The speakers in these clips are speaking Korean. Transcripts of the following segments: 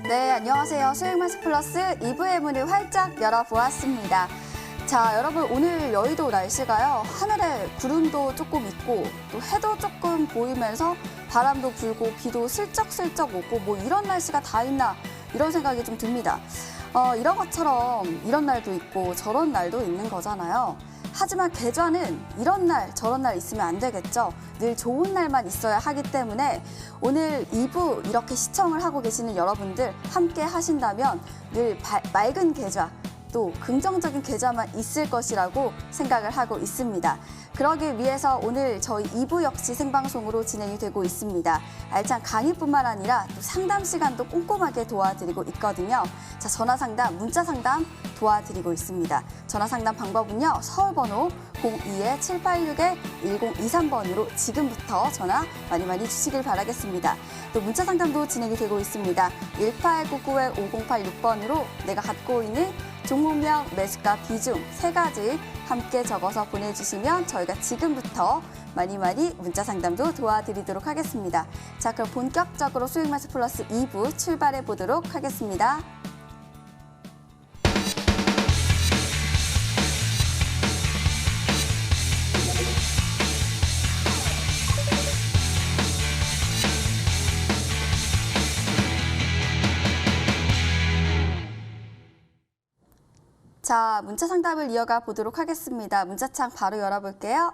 네, 안녕하세요. 수익마스 플러스 2부의 문을 활짝 열어보았습니다. 자, 여러분 오늘 여의도 날씨가요. 하늘에 구름도 조금 있고 또 해도 조금 보이면서 바람도 불고 비도 슬쩍슬쩍 오고 뭐 이런 날씨가 다 있나 이런 생각이 좀 듭니다. 이런 것처럼 이런 날도 있고 저런 날도 있는 거잖아요. 하지만 계좌는 이런 날 저런 날 있으면 안 되겠죠. 늘 좋은 날만 있어야 하기 때문에 오늘 2부 이렇게 시청을 하고 계시는 여러분들 함께 하신다면 늘 맑은 계좌 또 긍정적인 계좌만 있을 것이라고 생각을 하고 있습니다. 그러기 위해서 오늘 저희 2부 역시 생방송으로 진행이 되고 있습니다. 알찬 강의뿐만 아니라 또 상담 시간도 꼼꼼하게 도와드리고 있거든요. 자, 전화 상담, 문자 상담 도와드리고 있습니다. 전화 상담 방법은요. 서울번호 02-786-1023번으로 지금부터 전화 많이 주시길 바라겠습니다. 또 문자 상담도 진행이 되고 있습니다. 1899-5086번으로 내가 갖고 있는 종목명, 매수가, 비중 세 가지 함께 적어서 보내주시면 저희가 지금부터 많이 문자 상담도 도와드리도록 하겠습니다. 자, 그럼 본격적으로 수익마스 플러스 2부 출발해 보도록 하겠습니다. 자, 문자 상담을 이어가 보도록 하겠습니다. 문자창 바로 열어볼게요.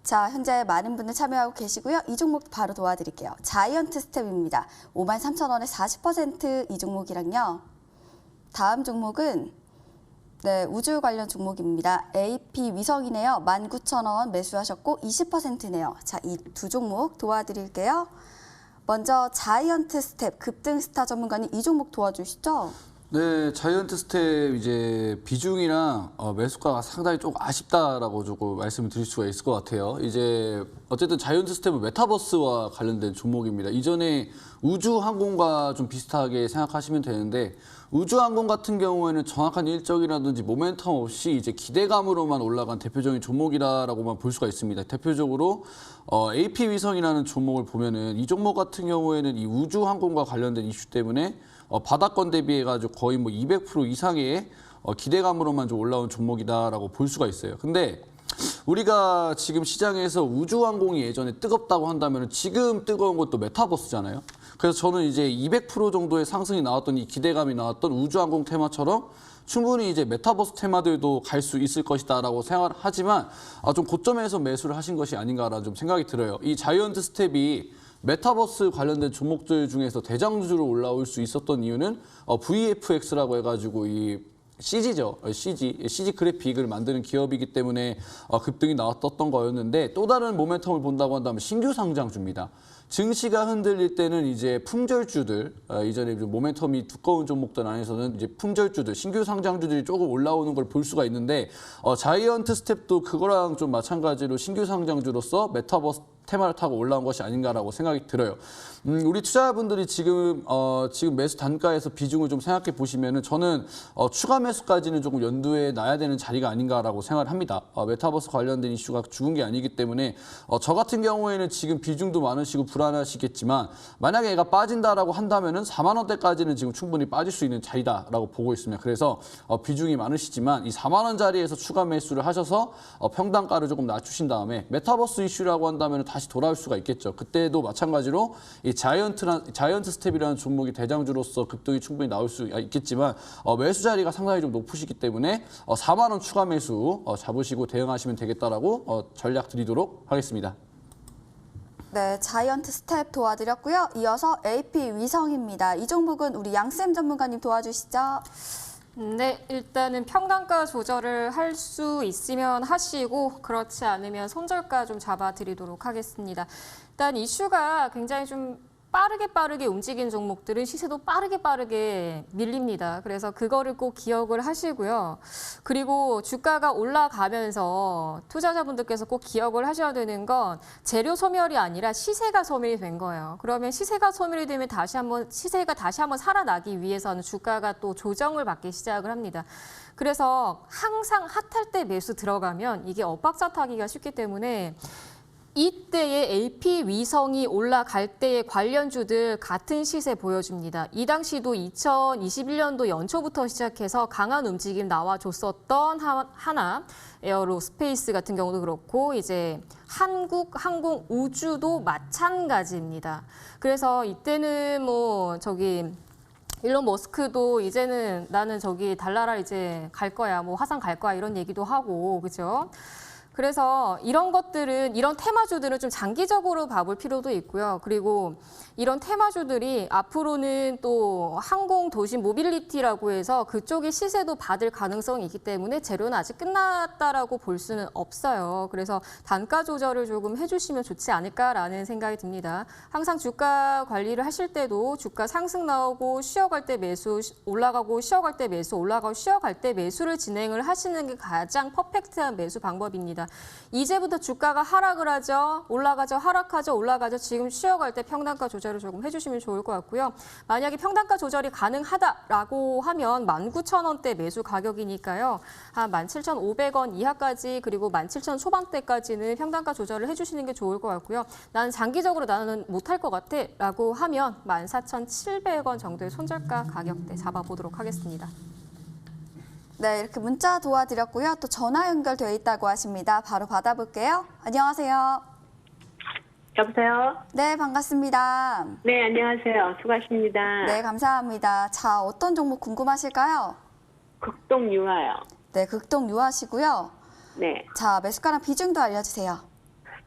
자, 현재 많은 분들 참여하고 계시고요. 이 종목 바로 도와드릴게요. 자이언트 스텝입니다. 53,000원에 40% 이 종목이랑요. 다음 종목은 우주 관련 종목입니다. AP 위성이네요. 19,000원 매수하셨고 20%네요. 자, 이 두 종목 도와드릴게요. 먼저 자이언트 스텝 급등 스타 전문가님 이 종목 도와주시죠. 네, 자이언트 스텝 이제 비중이랑 매수가가 상당히 좀 아쉽다라고 조금 말씀을 드릴 수가 있을 것 같아요. 이제 어쨌든 자이언트 스텝은 메타버스와 관련된 종목입니다. 이전에 우주항공과 좀 비슷하게 생각하시면 되는데 우주항공 같은 경우에는 정확한 일정이라든지 모멘텀 없이 이제 기대감으로만 올라간 대표적인 종목이라고만 볼 수가 있습니다. 대표적으로 AP 위성이라는 종목을 보면은 이 종목 같은 경우에는 이 우주항공과 관련된 이슈 때문에 바닥권 대비해가지고 거의 뭐 200% 이상의 기대감으로만 좀 올라온 종목이다라고 볼 수가 있어요. 근데 우리가 지금 시장에서 우주항공이 예전에 뜨겁다고 한다면 지금 뜨거운 것도 메타버스잖아요. 그래서 저는 이제 200% 정도의 상승이 나왔던 이 기대감이 나왔던 우주항공 테마처럼 충분히 이제 메타버스 테마들도 갈 수 있을 것이다라고 생각을 하지만 좀 고점에서 매수를 하신 것이 아닌가라는 좀 생각이 들어요. 이 자이언트 스텝이 메타버스 관련된 종목들 중에서 대장주로 올라올 수 있었던 이유는 VFX라고 해가지고 이 CG죠. CG 그래픽을 만드는 기업이기 때문에 급등이 나왔던 거였는데 또 다른 모멘텀을 본다고 한다면 신규 상장주입니다. 증시가 흔들릴 때는 이제 품절주들, 이전에 모멘텀이 두꺼운 종목들 안에서는 이제 품절주들, 신규 상장주들이 조금 올라오는 걸 볼 수가 있는데 자이언트 스텝도 그거랑 좀 마찬가지로 신규 상장주로서 메타버스 테마를 타고 올라온 것이 아닌가라고 생각이 들어요. 우리 투자자분들이 지금 매수 단가에서 비중을 좀 생각해 보시면은 저는 추가 매수까지는 조금 연두에 놔야 되는 자리가 아닌가라고 생각을 합니다. 메타버스 관련된 이슈가 죽은 게 아니기 때문에 저 같은 경우에는 지금 비중도 많으시고 불안하시겠지만 만약에 얘가 빠진다라고 한다면은 4만 원대까지는 지금 충분히 빠질 수 있는 자리다라고 보고 있습니다. 그래서 비중이 많으시지만 이 4만 원 자리에서 추가 매수를 하셔서 평단가를 조금 낮추신 다음에 메타버스 이슈라고 한다면 다시 돌아올 수가 있겠죠. 그때도 마찬가지로 이 자이언트 스텝이라는 종목이 대장주로서 급등이 충분히 나올 수 있겠지만 매수 자리가 상당히 좀 높으시기 때문에 4만 원 추가 매수 잡으시고 대응하시면 되겠다라고 전략 드리도록 하겠습니다. 네, 자이언트 스텝 도와드렸고요. 이어서 AP 위성입니다. 이 종목은 우리 양쌤 전문가님 도와주시죠. 네, 일단은 평단가 조절을 할 수 있으면 하시고 그렇지 않으면 손절가 좀 잡아드리도록 하겠습니다. 일단 이슈가 굉장히 좀 빠르게 움직이는 종목들은 시세도 빠르게 밀립니다. 그래서 그거를 꼭 기억을 하시고요. 그리고 주가가 올라가면서 투자자분들께서 꼭 기억을 하셔야 되는 건 재료 소멸이 아니라 시세가 소멸이 된 거예요. 그러면 시세가 소멸이 되면 시세가 다시 한번 살아나기 위해서는 주가가 또 조정을 받기 시작을 합니다. 그래서 항상 핫할 때 매수 들어가면 이게 엇박자 타기가 쉽기 때문에 이때의 LP 위성이 올라갈 때의 관련주들 같은 시세 보여줍니다. 이 당시도 2021년도 연초부터 시작해서 강한 움직임 나와줬었던 하나, 에어로스페이스 같은 경우도 그렇고 이제 한국항공우주도 마찬가지입니다. 그래서 이때는 뭐 일론 머스크도 이제는 나는 달나라 이제 갈 거야, 뭐 화성 갈 거야 이런 얘기도 하고, 그죠? 그래서 이런 테마주들은 좀 장기적으로 봐볼 필요도 있고요. 그리고 이런 테마주들이 앞으로는 또 항공 도시 모빌리티라고 해서 그쪽의 시세도 받을 가능성이 있기 때문에 재료는 아직 끝났다라고 볼 수는 없어요. 그래서 단가 조절을 조금 해주시면 좋지 않을까라는 생각이 듭니다. 항상 주가 관리를 하실 때도 주가 상승 나오고 쉬어갈 때 매수 올라가고 쉬어갈 때 매수 올라가고 쉬어갈 때 매수를 진행을 하시는 게 가장 퍼펙트한 매수 방법입니다. 이제부터 주가가 하락을 하죠. 올라가죠. 하락하죠. 올라가죠. 지금 쉬어갈 때 평단가 조절을 조금 해주시면 좋을 것 같고요. 만약에 평단가 조절이 가능하다라고 하면 19,000원대 매수 가격이니까요. 한 17,500원 이하까지 그리고 17,000 초반대까지는 평단가 조절을 해주시는 게 좋을 것 같고요. 나는 장기적으로 나는 못할 것 같아 라고 하면 14,700원 정도의 손절가 가격대 잡아보도록 하겠습니다. 네, 이렇게 문자 도와드렸고요. 또 전화 연결돼 있다고 하십니다. 바로 받아볼게요. 안녕하세요. 여보세요? 네, 반갑습니다. 네, 안녕하세요. 수고하십니다. 네, 감사합니다. 자, 어떤 종목 궁금하실까요? 극동유화요. 네, 극동 유하시고요. 네. 자, 매수가랑 비중도 알려주세요.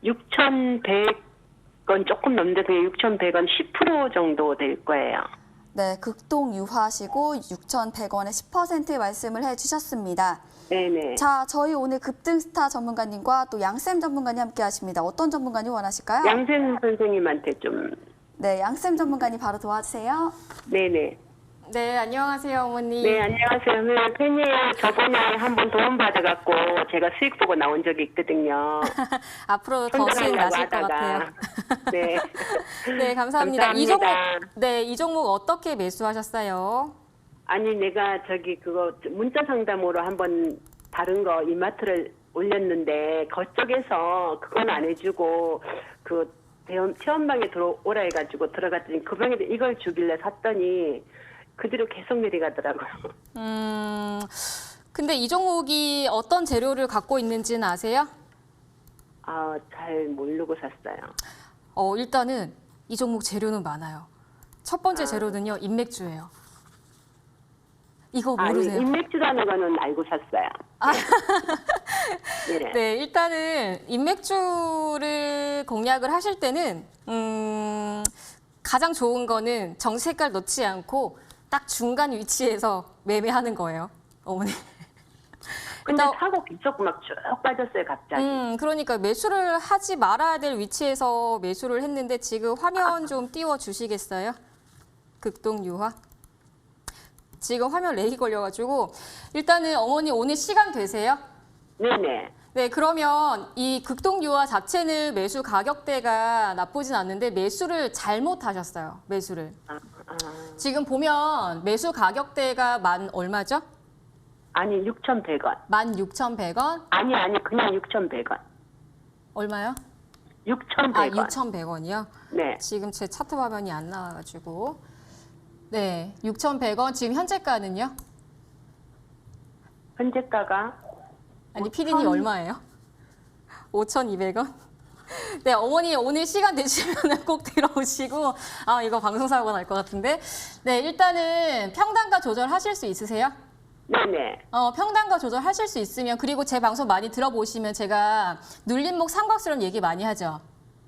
6,100원 조금 넘는데 그게 6,100원 10% 정도 될 거예요. 네, 극동 유하시고 6,100원에 10% 말씀을 해주셨습니다. 네네. 자, 저희 오늘 급등스타 전문가님과 또 양쌤 전문가님 함께 하십니다. 어떤 전문가님 원하실까요? 양생 선생님한테 좀. 네, 양쌤 전문가님 바로 도와주세요. 네네. 네, 안녕하세요, 어머니. 네, 안녕하세요. 네, 팬이에요. 저번에 한번 도움 받아갖고 제가 수익 보고 나온 적이 있거든요. 앞으로 더 수익 나실 것 같아요. 네. 네, 감사합니다. 감사합니다. 이 종목 어떻게 매수하셨어요? 아니, 내가 그거 문자 상담으로 한번 다른 거 이마트를 올렸는데 그쪽에서 그건 안 해주고 그 체험방에 들어오라 해가지고 들어갔더니 그 방에 이걸 주길래 샀더니 그 뒤로 계속 내려가더라고요. 근데 이 종목이 어떤 재료를 갖고 있는지는 아세요? 아, 잘 모르고 샀어요. 일단은 이 종목 재료는 많아요. 첫 번째 재료는요, 인맥주예요. 이거 모르세요? 아니, 인맥주라는 거는 알고 샀어요. 네. 네, 일단은 인맥주를 공략을 하실 때는 가장 좋은 거는 정시 색깔 넣지 않고 딱 중간 위치에서 매매하는 거예요, 어머니. 근데 일단, 사고 계속 막 쭉 빠졌어요, 갑자기. 그러니까 매수를 하지 말아야 될 위치에서 매수를 했는데 지금 화면 좀 띄워 주시겠어요? 극동유화. 지금 화면 렉이 걸려가지고 일단은 어머니 오늘 시간 되세요? 네네. 네, 그러면 이 극동유화 자체는 매수 가격대가 나쁘진 않는데 매수를 잘못하셨어요. 매수를. 지금 보면 매수 가격대가 얼마죠? 아니, 6,100원. 16,100원? 아니, 그냥 6,100원. 얼마요? 6,100원. 6,100원이요? 네. 지금 제 차트 화면이 안 나와가지고. 네, 6,100원. 지금 현재가는요? 현재가가? 아니, 피디님 얼마예요? 5,200원? 네, 어머니 오늘 시간 되시면 꼭 들어오시고, 이거 방송사고가 날 것 같은데. 네, 일단은 평단가 조절하실 수 있으세요? 네네. 평단가 조절하실 수 있으면, 그리고 제 방송 많이 들어보시면 제가 눌림목 삼각수렴 얘기 많이 하죠?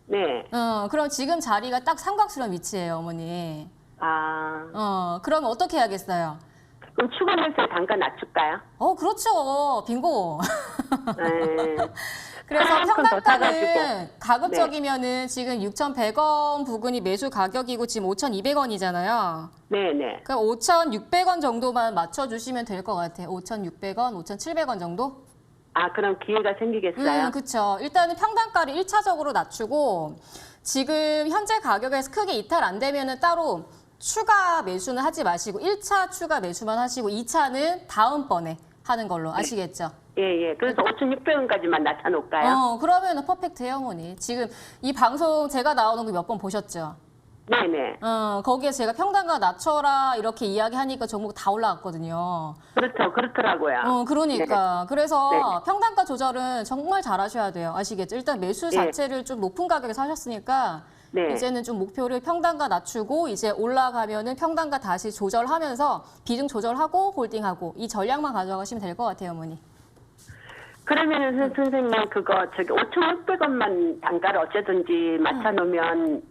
네. 그럼 지금 자리가 딱 삼각수렴 위치예요, 어머니. 그럼 어떻게 해야겠어요? 그럼 추가면서 단가 낮출까요? 그렇죠. 빙고. 네. 그래서 조금 더 평단가는 사가지고. 가급적이면은 지금 6,100원 부근이 매수 가격이고 지금 5,200원이잖아요. 네네. 그럼 5,600원 정도만 맞춰주시면 될 것 같아요. 5,600원, 5,700원 정도? 그럼 기회가 생기겠어요? 그렇죠. 일단은 평단가를 1차적으로 낮추고 지금 현재 가격에서 크게 이탈 안 되면은 따로 추가 매수는 하지 마시고 1차 추가 매수만 하시고 2차는 다음번에 하는 걸로 아시겠죠? 예. 그래서 5,600원까지만 낮춰놓을까요? 그러면 퍼펙트해요, 어머니. 지금 이 방송 제가 나오는 거 몇 번 보셨죠? 네네. 거기에 제가 평단가 낮춰라 이렇게 이야기하니까 종목 다 올라갔거든요. 그렇죠. 그렇더라고요. 그러니까. 그래서 네. 평단가 조절은 정말 잘하셔야 돼요. 아시겠죠? 일단 매수 네. 자체를 좀 높은 가격에 사셨으니까 네. 이제는 좀 목표를 평단가 낮추고 이제 올라가면은 평단가 다시 조절하면서 비중 조절하고 홀딩하고 이 전략만 가져가시면 될 것 같아요, 어머니. 그러면은 선생님 그거 저기 5,600원만 단가를 어쩌든지 맞춰놓으면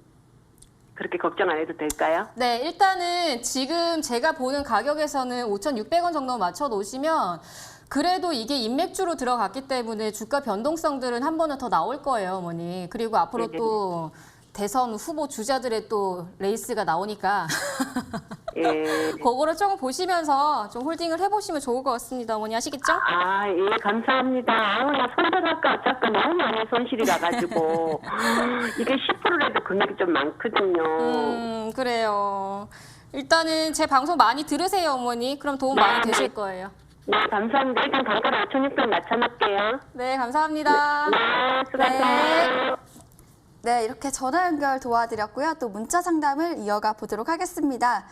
그렇게 걱정 안 해도 될까요? 네, 일단은 지금 제가 보는 가격에서는 5,600원 정도 맞춰 놓으시면 그래도 이게 인맥주로 들어갔기 때문에 주가 변동성들은 한 번은 더 나올 거예요, 어머니. 그리고 앞으로 네네. 또 대선 후보 주자들의 또 레이스가 나오니까 예. 그거를 조금 보시면서 좀 홀딩을 해보시면 좋을 것 같습니다, 어머니. 아시겠죠? 아, 예, 감사합니다. 아우, 나 손절할까 어쩔까 너무 많이 손실이 나가지고. 이게 10%라도 금액이 좀 많거든요. 그래요. 일단은 제 방송 많이 들으세요, 어머니. 그럼 도움 많이 네. 되실 거예요. 네, 감사합니다. 일단 단가를 5,600원 낮춰놓을게요. 네, 감사합니다. 네, 수고하세요. 네, 이렇게 전화 연결 도와드렸고요. 또 문자 상담을 이어가 보도록 하겠습니다.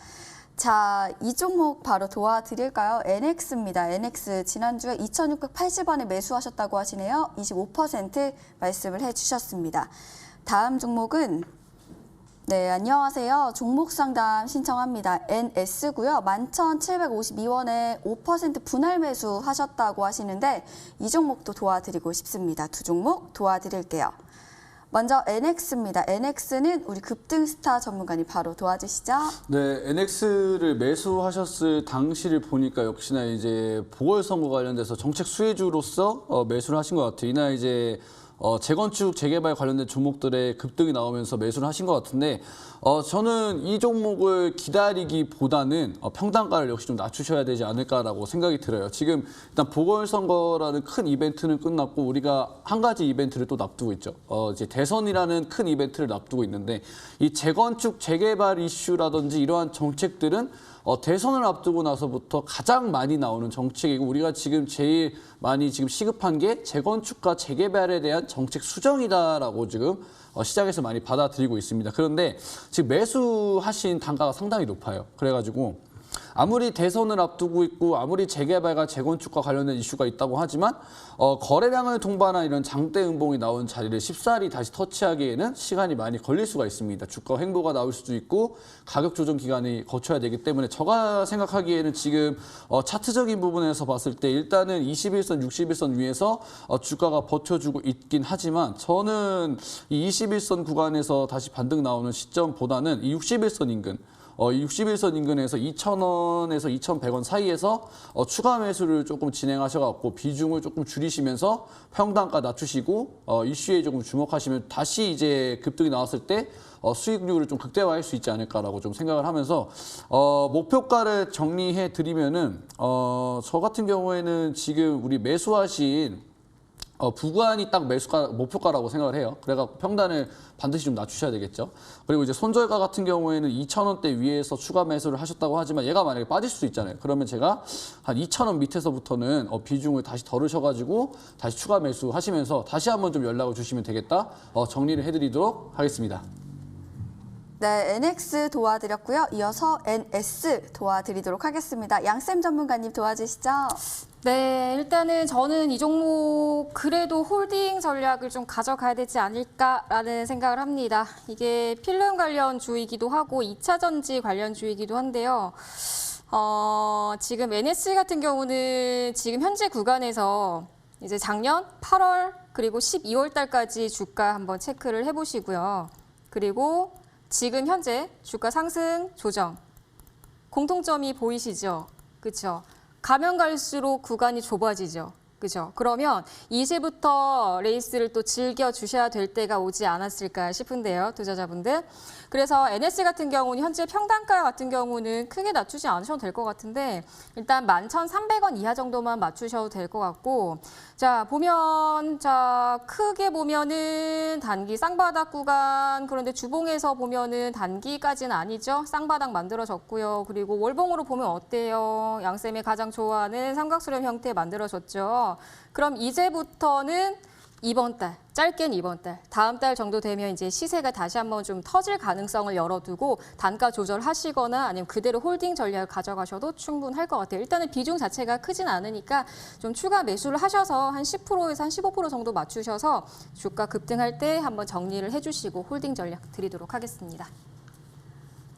자, 이 종목 바로 도와드릴까요? NX입니다. NX 지난주에 2,680원에 매수하셨다고 하시네요. 25% 말씀을 해주셨습니다. 다음 종목은 네, 안녕하세요. 종목 상담 신청합니다. NS고요. 11,752원에 5% 분할 매수 하셨다고 하시는데 이 종목도 도와드리고 싶습니다. 두 종목 도와드릴게요. 먼저 NX입니다. NX는 우리 급등스타 전문가님 바로 도와주시죠. 네, NX를 매수하셨을 당시를 보니까 역시나 이제 보궐선거 관련돼서 정책 수혜주로서 매수를 하신 것 같아요. 이날 이제 재건축, 재개발 관련된 종목들의 급등이 나오면서 매수를 하신 것 같은데 저는 이 종목을 기다리기보다는 평단가를 역시 좀 낮추셔야 되지 않을까라고 생각이 들어요. 지금 일단 보궐선거라는 큰 이벤트는 끝났고 우리가 한 가지 이벤트를 또 납두고 있죠. 이제 대선이라는 큰 이벤트를 납두고 있는데 이 재건축, 재개발 이슈라든지 이러한 정책들은 대선을 앞두고 나서부터 가장 많이 나오는 정책이고 우리가 지금 제일 많이 지금 시급한 게 재건축과 재개발에 대한 정책 수정이다라고 지금 시장에서 많이 받아들이고 있습니다. 그런데 지금 매수하신 단가가 상당히 높아요. 그래가지고 아무리 대선을 앞두고 있고 아무리 재개발과 재건축과 관련된 이슈가 있다고 하지만 거래량을 동반한 이런 장대 음봉이 나온 자리를 쉽사리 다시 터치하기에는 시간이 많이 걸릴 수가 있습니다. 주가 횡보가 나올 수도 있고 가격 조정 기간이 거쳐야 되기 때문에 제가 생각하기에는 지금 차트적인 부분에서 봤을 때 일단은 21선, 61선 위에서 주가가 버텨주고 있긴 하지만 저는 이 21선 구간에서 다시 반등 나오는 시점보다는 이 61선 인근 61선 인근에서 2,000원에서 2,100원 사이에서 추가 매수를 조금 진행하셔갖고 비중을 조금 줄이시면서 평단가 낮추시고 이슈에 조금 주목하시면 다시 이제 급등이 나왔을 때 수익률을 좀 극대화할 수 있지 않을까라고 좀 생각을 하면서 목표가를 정리해 드리면은 저 같은 경우에는 지금 우리 매수하신 부관이 딱 매수가 목표가라고 생각을 해요. 그래갖고 평단을 반드시 좀 낮추셔야 되겠죠. 그리고 이제 손절가 같은 경우에는 2,000원대 위에서 추가 매수를 하셨다고 하지만 얘가 만약에 빠질 수도 있잖아요. 그러면 제가 한 2,000원 밑에서부터는 비중을 다시 덜으셔가지고 다시 추가 매수하시면서 다시 한번 좀 연락을 주시면 되겠다. 정리를 해드리도록 하겠습니다. 네, NX 도와드렸고요. 이어서 NS 도와드리도록 하겠습니다. 양쌤 전문가님 도와주시죠. 네, 일단은 저는 이 종목 그래도 홀딩 전략을 좀 가져가야 되지 않을까라는 생각을 합니다. 이게 필름 관련주이기도 하고 2차 전지 관련주이기도 한데요. 지금 NS 같은 경우는 지금 현재 구간에서 이제 작년 8월 그리고 12월 달까지 주가 한번 체크를 해보시고요. 그리고 지금 현재 주가 상승 조정 공통점이 보이시죠? 그렇죠? 가면 갈수록 구간이 좁아지죠. 그죠? 그러면 이제부터 레이스를 또 즐겨 주셔야 될 때가 오지 않았을까 싶은데요, 투자자분들. 그래서 NS 같은 경우는 현재 평단가 같은 경우는 크게 낮추지 않으셔도 될 것 같은데 일단 11,300원 이하 정도만 맞추셔도 될 것 같고 자 보면 자 크게 보면은 단기 쌍바닥 구간 그런데 주봉에서 보면은 단기까지는 아니죠. 쌍바닥 만들어졌고요. 그리고 월봉으로 보면 어때요? 양쌤이 가장 좋아하는 삼각수렴 형태 만들어졌죠. 있거든요. 그럼 이제부터는 이번 달, 짧게는 이번 달, 다음 달 정도 되면 이제 시세가 다시 한번 좀 터질 가능성을 열어두고 단가 조절하시거나 아니면 그대로 홀딩 전략을 가져가셔도 충분할 것 같아요. 일단은 비중 자체가 크진 않으니까 좀 추가 매수를 하셔서 한 10%에서 한 15% 정도 맞추셔서 주가 급등할 때 한번 정리를 해주시고 홀딩 전략 드리도록 하겠습니다.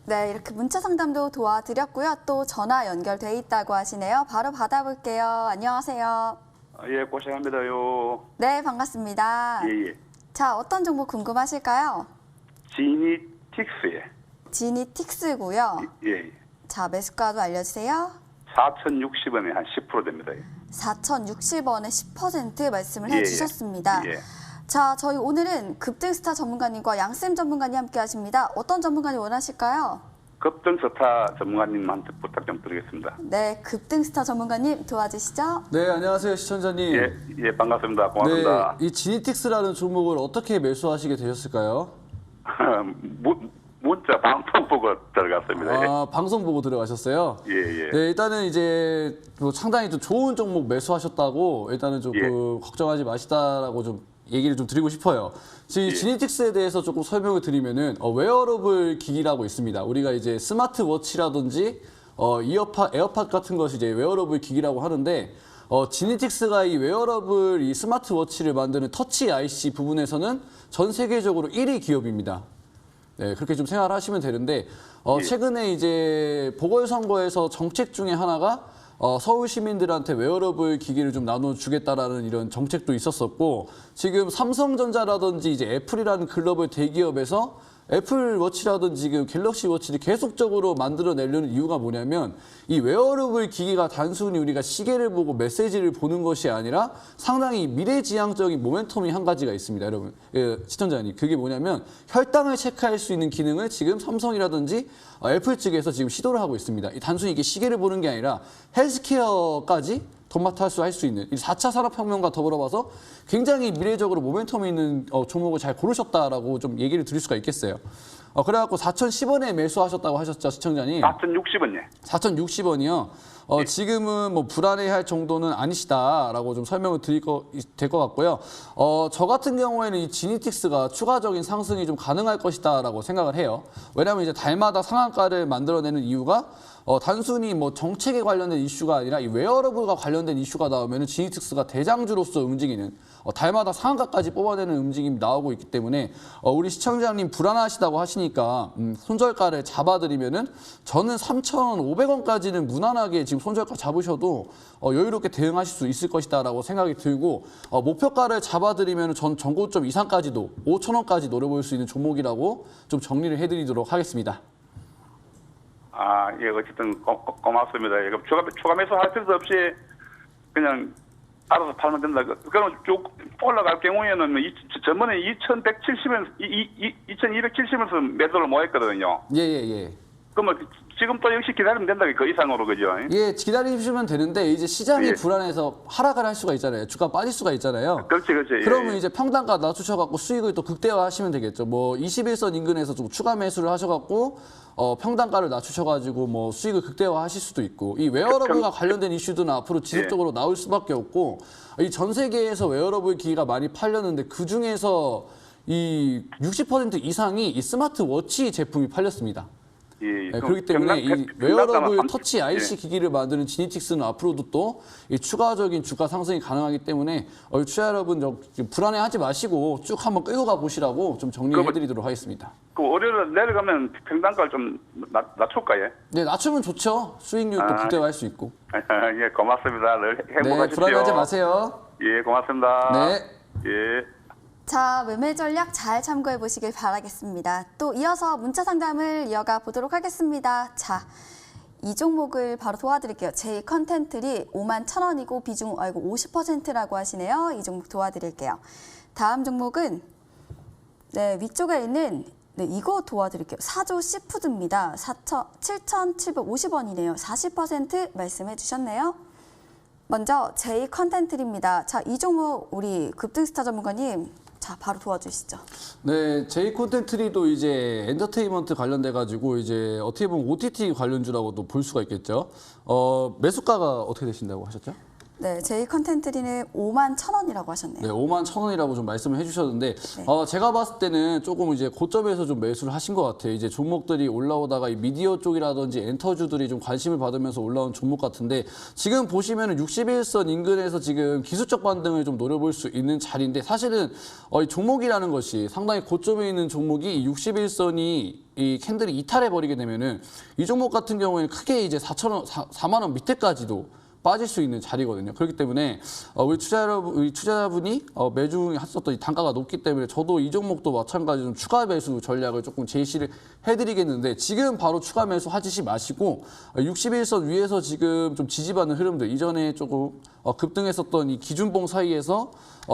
네, 이렇게 문자 상담도 도와드렸고요. 또 전화 연결돼 있다고 하시네요. 바로 받아볼게요. 안녕하세요. 예, 고생합니다요. 네, 반갑습니다. 예, 예. 자, 어떤 정보 궁금하실까요? 지니틱스에. 지니틱스고요. 예, 예. 자, 매수가도 알려주세요. 4,060원에 한 10% 됩니다. 예. 4,060원에 10% 말씀을 예, 예. 해주셨습니다. 예. 자, 저희 오늘은 급등스타 전문가님과 양쌤 전문가님 함께 하십니다. 어떤 전문가님 원하실까요? 급등스타 전문가님한테 부탁 좀 드리겠습니다. 네, 급등스타 전문가님 도와주시죠. 네, 안녕하세요, 시청자님. 예, 예, 반갑습니다. 고맙습니다. 네, 이 지니틱스라는 종목을 어떻게 매수하시게 되셨을까요? 문자 방송 보고 들어갔습니다. 예. 아, 방송 보고 들어가셨어요? 예, 예. 네, 일단은 이제 뭐 상당히 좀 좋은 종목 매수하셨다고 일단은 좀 예. 걱정하지 마시다라고 좀 얘기를 좀 드리고 싶어요. 지금 예. 지니틱스에 대해서 조금 설명을 드리면은 웨어러블 기기라고 있습니다. 우리가 이제 스마트워치라든지 에어팟 같은 것이 이제 웨어러블 기기라고 하는데 지니틱스가 이 웨어러블 이 스마트워치를 만드는 터치 IC 부분에서는 전 세계적으로 1위 기업입니다. 네, 그렇게 좀 생각을 하시면 되는데 예. 최근에 이제 보궐선거에서 정책 중에 하나가 서울 시민들한테 웨어러블 기기를 좀 나눠주겠다라는 이런 정책도 있었었고 지금 삼성전자라든지 이제 애플이라는 글로벌 대기업에서 애플워치라든지 지금 갤럭시 워치를 계속적으로 만들어내려는 이유가 뭐냐면 이 웨어러블 기기가 단순히 우리가 시계를 보고 메시지를 보는 것이 아니라 상당히 미래지향적인 모멘텀이 한 가지가 있습니다. 여러분, 시청자님. 그게 뭐냐면 혈당을 체크할 수 있는 기능을 지금 삼성이라든지 애플 측에서 지금 시도를 하고 있습니다. 단순히 이게 시계를 보는 게 아니라 헬스케어까지 도맡아서 할 수 있는 이 4차 산업혁명과 더불어 봐서 굉장히 미래적으로 모멘텀이 있는 종목을 잘 고르셨다라고 좀 얘기를 드릴 수가 있겠어요. 그래갖고 4,010원에 매수하셨다고 하셨죠, 시청자님. 4,060원이요. 4,060원이요. 지금은 뭐 불안해할 정도는 아니시다라고 좀 설명을 드릴 될 것 같고요. 저 같은 경우에는 이 지니틱스가 추가적인 상승이 좀 가능할 것이다라고 생각을 해요. 왜냐하면 이제 달마다 상한가를 만들어내는 이유가 단순히 뭐 정책에 관련된 이슈가 아니라 이 웨어러블과 관련된 이슈가 나오면 지니틱스가 대장주로서 움직이는 달마다 상한가까지 뽑아내는 움직임이 나오고 있기 때문에 우리 시청자님 불안하시다고 하시니까 손절가를 잡아드리면은 저는 3,500원까지는 무난하게 지금 손절가 잡으셔도 여유롭게 대응하실 수 있을 것이다라고 생각이 들고 목표가를 잡아드리면 전 전고점 이상까지도 5,000원까지 노려볼 수 있는 종목이라고 좀 정리를 해드리도록 하겠습니다. 아, 예, 어쨌든 고맙습니다. 예, 그럼 추가 매수 할 필요도 없이 그냥 알아서 팔면 된다. 그럼 쭉 올라갈 경우에는 전번에 2,270원에서 매도를 못 했거든요. 예. 그러면 지금 또 역시 기다리면 된다. 그 이상으로, 그죠? 예, 기다리시면 되는데 이제 시장이 예. 불안해서 하락을 할 수가 있잖아요. 주가 빠질 수가 있잖아요. 그렇지. 예, 그러면 예. 이제 평단가 낮추셔갖고 수익을 또 극대화하시면 되겠죠. 뭐 21선 인근에서 좀 추가 매수를 하셔갖고 평단가를 낮추셔가지고 뭐 수익을 극대화하실 수도 있고 이 웨어러블과 관련된 이슈들은 앞으로 지속적으로 나올 수밖에 없고 이 전 세계에서 웨어러블 기기가 많이 팔렸는데 그 중에서 이 60% 이상이 이 스마트워치 제품이 팔렸습니다. 예, 네, 그렇기 때문에 이 웨어러블 터치 IC 기기를 만드는 지니틱스는 앞으로도 또 이 추가적인 주가 상승이 가능하기 때문에 투자 여러분 불안해하지 마시고 쭉 한번 끌고 가 보시라고 좀 정리해드리도록 하겠습니다. 그 월요일 내려가면 평단가를 좀 낮출까요? 네, 낮추면 좋죠. 수익률도 극대화할 수 있고. 예, 고맙습니다. 늘 네, 행복하십시오. 불안하지 마세요. 예, 고맙습니다. 네. 예. 자, 매매 전략 잘 참고해 보시길 바라겠습니다. 또 이어서 문자 상담을 이어가 보도록 하겠습니다. 자, 이 종목을 바로 도와드릴게요. 제 컨텐트리 51,000원이고 비중 50%라고 하시네요. 이 종목 도와드릴게요. 다음 종목은 위쪽에 있는 이거 도와드릴게요. 사조 시푸드입니다. 7,750원이네요. 40% 말씀해 주셨네요. 먼저 제이 컨텐트리입니다. 자, 이 종목 우리 급등스타 전문가님 자, 바로 도와주시죠. 네, 제이 콘텐트리도 이제 엔터테인먼트 관련돼 가지고 이제 어떻게 보면 OTT 관련주라고도 볼 수가 있겠죠. 매수가가 어떻게 되신다고 하셨죠? 네, 제이 컨텐트리는 51,000원이라고 하셨네요. 네, 51,000원이라고 좀 말씀을 해주셨는데 네. 제가 봤을 때는 조금 이제 고점에서 좀 매수를 하신 것 같아요. 이제 종목들이 올라오다가 이 미디어 쪽이라든지 엔터주들이 좀 관심을 받으면서 올라온 종목 같은데 지금 보시면은 61선 인근에서 지금 기술적 반등을 좀 노려볼 수 있는 자리인데 사실은 이 종목이라는 것이 상당히 고점에 있는 종목이 이 61선이 이 캔들이 이탈해 버리게 되면은 이 종목 같은 경우에는 크게 이제 4만 원 밑에까지도 빠질 수 있는 자리거든요. 그렇기 때문에 우리 투자자분이 매주 했었던 이 단가가 높기 때문에 저도 이 종목도 마찬가지로 좀 추가 매수 전략을 조금 제시를 해드리겠는데 지금 바로 추가 매수 하시지 마시고 61선 위에서 지금 좀 지지받는 흐름들 이전에 조금 급등했었던 이 기준봉 사이에서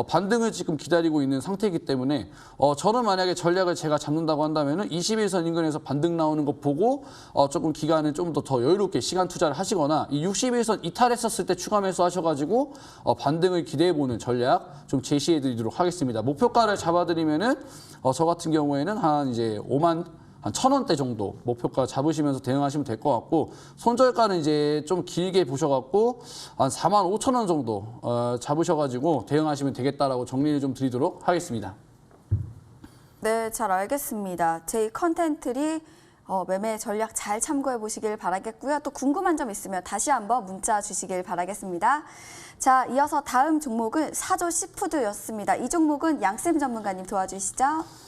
반등을 지금 기다리고 있는 상태이기 때문에 저는 만약에 전략을 제가 잡는다고 한다면은 21선 인근에서 반등 나오는 거 보고 조금 기간을 좀 더 여유롭게 시간 투자를 하시거나 이 61선 이탈했었을 때 추가 매수 하셔가지고 반등을 기대해보는 전략 좀 제시해드리도록 하겠습니다. 목표가를 잡아드리면은 저 같은 경우에는 한 이제 5만 한 1,000원대 정도 목표가 잡으시면서 대응하시면 될 것 같고 손절가는 이제 좀 길게 보셔갖고 한 45,000원 정도 잡으셔가지고 대응하시면 되겠다라고 정리를 좀 드리도록 하겠습니다. 네, 잘 알겠습니다. 제이 컨텐트리 매매 전략 잘 참고해 보시길 바라겠고요. 또 궁금한 점 있으면 다시 한번 문자 주시길 바라겠습니다. 자, 이어서 다음 종목은 사조 시푸드였습니다. 이 종목은 양쌤 전문가님 도와주시죠.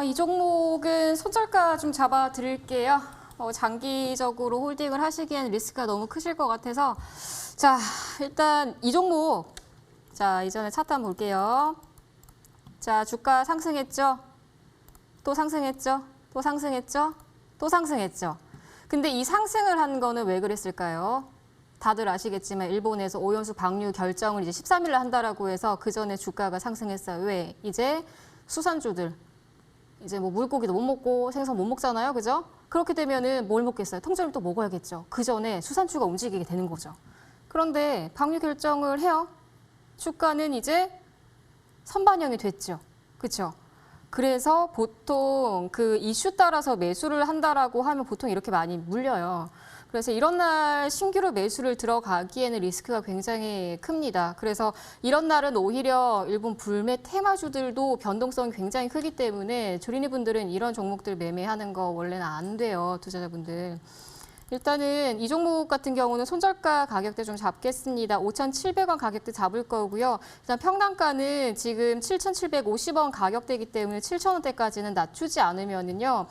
이 종목은 손절가 좀 잡아 드릴게요. 장기적으로 홀딩을 하시기엔 리스크가 너무 크실 것 같아서. 자, 일단 이 종목. 자, 이전에 차트 한번 볼게요. 자, 주가 상승했죠? 또 상승했죠? 또 상승했죠? 또 상승했죠? 근데 이 상승을 한 거는 왜 그랬을까요? 다들 아시겠지만 일본에서 오염수 방류 결정을 이제 13일에 한다라고 해서 그 전에 주가가 상승했어요. 왜? 이제 수산주들 이제 뭐 물고기도 못 먹고 생선 못 먹잖아요, 그죠? 그렇게 되면은 뭘 먹겠어요? 통조림 또 먹어야겠죠. 그 전에 수산주가 움직이게 되는 거죠. 그런데 방류 결정을 해요. 주가는 이제 선반영이 됐죠, 그렇죠? 그래서 보통 그 이슈 따라서 매수를 한다라고 하면 보통 이렇게 많이 물려요. 그래서 이런 날 신규로 매수를 들어가기에는 리스크가 굉장히 큽니다. 그래서 이런 날은 오히려 일본 불매 테마주들도 변동성이 굉장히 크기 때문에 조린이분들은 이런 종목들 매매하는 거 원래는 안 돼요, 투자자분들. 일단은 이 종목 같은 경우는 손절가 가격대 좀 잡겠습니다. 5,700원 가격대 잡을 거고요. 일단 평단가는 지금 7,750원 가격대이기 때문에 7,000원대까지는 낮추지 않으면은요.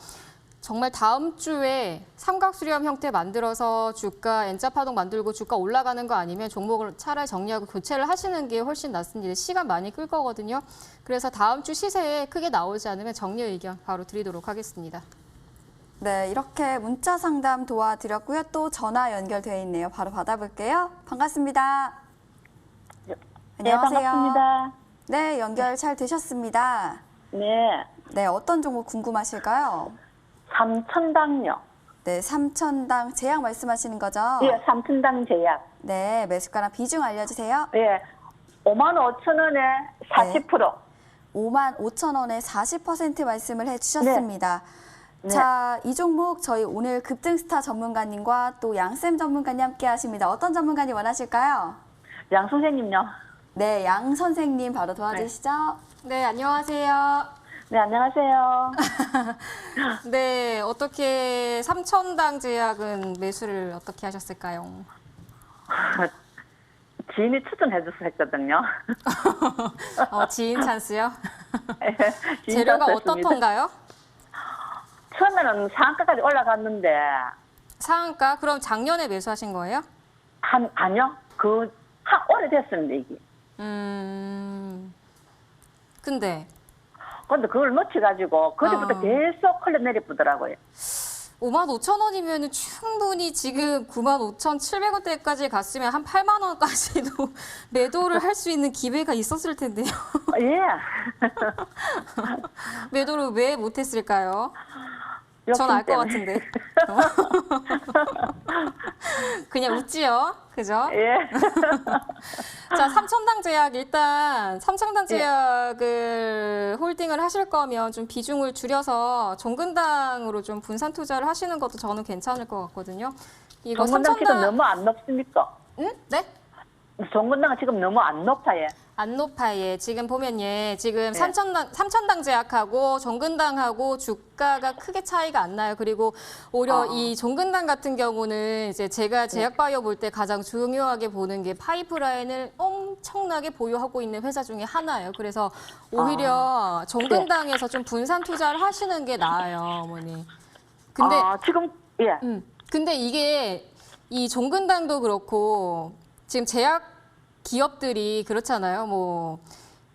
정말 다음 주에 삼각수렴 형태 만들어서 주가 N자 파동 만들고 주가 올라가는 거 아니면 종목을 차라리 정리하고 교체를 하시는 게 훨씬 낫습니다. 시간 많이 끌 거거든요. 그래서 다음 주 시세에 크게 나오지 않으면 정리 의견 바로 드리도록 하겠습니다. 네, 이렇게 문자 상담 도와드렸고요. 또 전화 연결되어 있네요. 바로 받아볼게요. 반갑습니다. 안녕하세요. 네, 반갑습니다. 네, 연결 잘 되셨습니다. 네, 네, 어떤 종목 궁금하실까요? 삼천당요. 네, 3,000당 제약 말씀하시는 거죠? 예, 삼천당 제약. 네, 매수가랑 비중 알려주세요. 예, 55,000원에 40%. 55,000원에 40% 말씀을 해주셨습니다. 네. 자, 이 종목 저희 오늘 급등스타 전문가님과 또 양쌤 전문가님 함께 하십니다. 어떤 전문가님 원하실까요? 양 선생님요. 네, 양 선생님 바로 도와주시죠. 네, 안녕하세요. 네, 안녕하세요. 네, 어떻게 3,000당 제약은 매수를 어떻게 하셨을까요? 지인이 추천해줘서 했거든요. 지인 찬스요? 지인 재료가 찬스였습니다. 어떻던가요? 처음에는 상한가까지 올라갔는데, 상한가? 그럼 작년에 매수하신 거예요? 아니요. 오래됐습니다, 이게. 근데 근데 그걸 놓쳐가지고, 그때부터 계속 흘러내리더라고요. 55,000원이면 충분히 지금 95,700원대까지 갔으면 한 8만 원까지도 매도를 할 수 있는 기회가 있었을 텐데요. 예. 매도를 왜 못했을까요? 전 알 것 같은데. 그냥 웃지요. 그죠? 예. 자, 3,000당 제약 일단 3,000당 제약을 홀딩을 하실 거면 좀 비중을 줄여서 종근당으로 좀 분산 투자를 하시는 것도 저는 괜찮을 것 같거든요. 이거 정문당 피도 3,000당 너무 안 높습니까? 네? 종근당은 지금 너무 안 높아요. 안 높아요. 지금 보면 지금 네. 삼천당 제약하고 종근당하고 주가가 크게 차이가 안 나요. 그리고 오히려 이 종근당 같은 경우는 이제 제가 제약바이오 볼 때 가장 중요하게 보는 게 파이프라인을 엄청나게 보유하고 있는 회사 중에 하나예요. 그래서 오히려 종근당에서 좀 분산 투자를 하시는 게 나아요, 어머니. 근데 지금 예. 근데 이게 이 종근당도 그렇고 지금 제약 기업들이 그렇잖아요. 뭐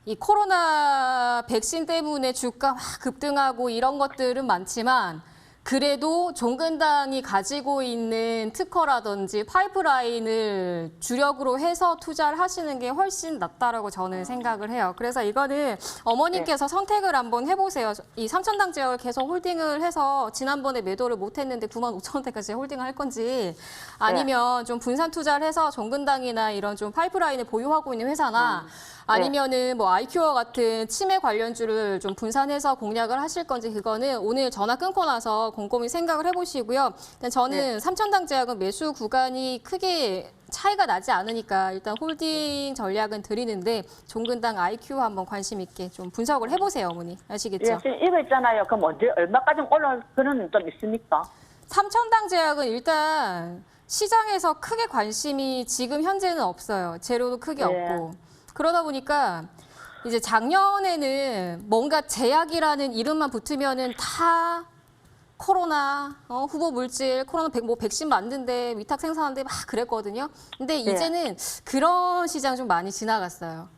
이 코로나 백신 때문에 주가 막 급등하고 이런 것들은 많지만 그래도 종근당이 가지고 있는 특허라든지 파이프라인을 주력으로 해서 투자를 하시는 게 훨씬 낫다라고 저는 생각을 해요. 그래서 이거는 어머님께서 선택을 한번 해보세요. 이 삼천당 제약을 계속 홀딩을 해서 지난번에 매도를 못했는데 95,000원대까지 홀딩을 할 건지 아니면 좀 분산 투자를 해서 종근당이나 이런 좀 파이프라인을 보유하고 있는 회사나 아니면은 뭐 아이큐어 같은 치매 관련주를 좀 분산해서 공략을 하실 건지 그거는 오늘 전화 끊고 나서 곰곰이 생각을 해보시고요. 일단 저는 삼천당 제약은 매수 구간이 크게 차이가 나지 않으니까 일단 홀딩 전략은 드리는데 종근당 아이큐 한번 관심 있게 좀 분석을 해보세요, 어머니. 아시겠죠? 예, 지금 이거 있잖아요. 그럼 언제 얼마까지 올라올 그런 좀 있습니까? 삼천당 제약은 일단 시장에서 크게 관심이 지금 현재는 없어요. 재료도 크게 없고. 그러다 보니까 이제 작년에는 뭔가 제약이라는 이름만 붙으면은 다 코로나, 후보 물질, 코로나 백신 만든데 위탁 생산하는데 막 그랬거든요. 근데 이제는 그런 시장 좀 많이 지나갔어요.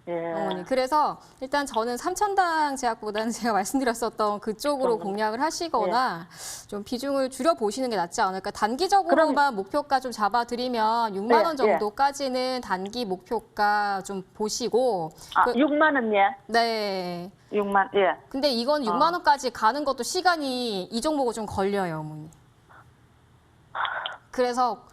어머니. 그래서 일단 저는 삼천당 제약보다는 제가 말씀드렸었던 그쪽으로 공략을 하시거나 좀 비중을 줄여보시는 게 낫지 않을까. 단기적으로만 목표가 좀 잡아드리면 6만 원 정도까지는 단기 목표가 좀 보시고. 6만 원, 예. 네. 6만, 예. 근데 이건 6만 원까지 가는 것도 시간이 이 종목은 좀 걸려요, 어머니. 그래서